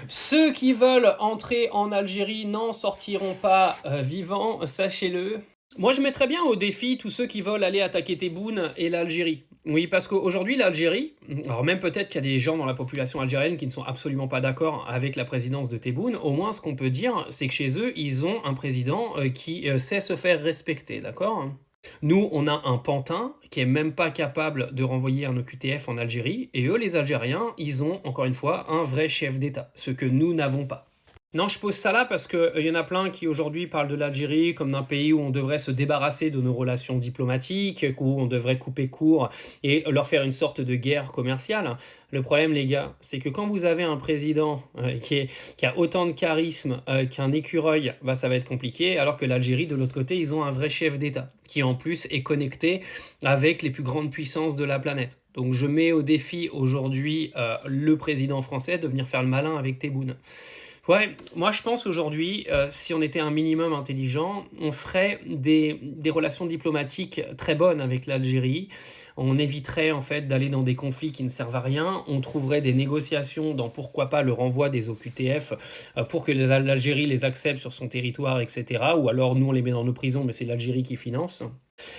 Ceux qui veulent entrer en Algérie n'en sortiront pas, vivants, sachez-le. Moi, je mettrais bien au défi tous ceux qui veulent aller attaquer Tebboune et l'Algérie. Oui, parce qu'aujourd'hui, l'Algérie, alors même peut-être qu'il y a des gens dans la population algérienne qui ne sont absolument pas d'accord avec la présidence de Tebboune, au moins ce qu'on peut dire, c'est que chez eux, ils ont un président qui sait se faire respecter, d'accord? Nous, on a un pantin qui est même pas capable de renvoyer un OQTF en Algérie, et eux, les Algériens, ils ont, encore une fois, un vrai chef d'État, ce que nous n'avons pas. Non, je pose ça là parce qu'il y en a plein qui aujourd'hui parlent de l'Algérie comme d'un pays où on devrait se débarrasser de nos relations diplomatiques, où on devrait couper court et leur faire une sorte de guerre commerciale. Le problème, les gars, c'est que quand vous avez un président qui a autant de charisme qu'un écureuil, bah, ça va être compliqué, alors que l'Algérie, de l'autre côté, ils ont un vrai chef d'État, qui en plus est connecté avec les plus grandes puissances de la planète. Donc je mets au défi aujourd'hui le président français de venir faire le malin avec Tebboune. Ouais, moi je pense aujourd'hui, si on était un minimum intelligent, on ferait des relations diplomatiques très bonnes avec l'Algérie. On éviterait en fait d'aller dans des conflits qui ne servent à rien. On trouverait des négociations dans pourquoi pas le renvoi des OQTF pour que l'Algérie les accepte sur son territoire, etc. Ou alors nous on les met dans nos prisons, mais c'est l'Algérie qui finance.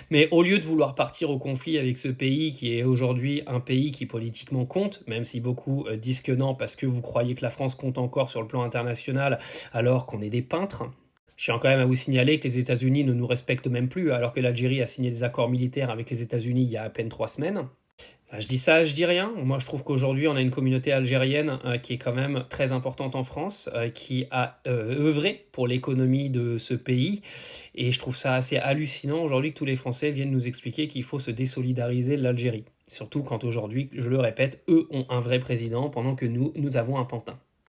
Mais au lieu de vouloir partir au conflit avec ce pays qui est aujourd'hui un pays qui politiquement compte, même si beaucoup disent que non parce que vous croyez que la France compte encore sur le plan international alors qu'on est des peintres. Je tiens quand même à vous signaler que les États-Unis ne nous respectent même plus alors que l'Algérie a signé des accords militaires avec les États-Unis il y a à peine 3 semaines. Je dis ça, je dis rien. Moi, je trouve qu'aujourd'hui, on a une communauté algérienne qui est quand même très importante en France, qui a œuvré pour l'économie de ce pays. Et je trouve ça assez hallucinant aujourd'hui que tous les Français viennent nous expliquer qu'il faut se désolidariser de l'Algérie. Surtout quand aujourd'hui, je le répète, eux ont un vrai président pendant que nous avons un pantin.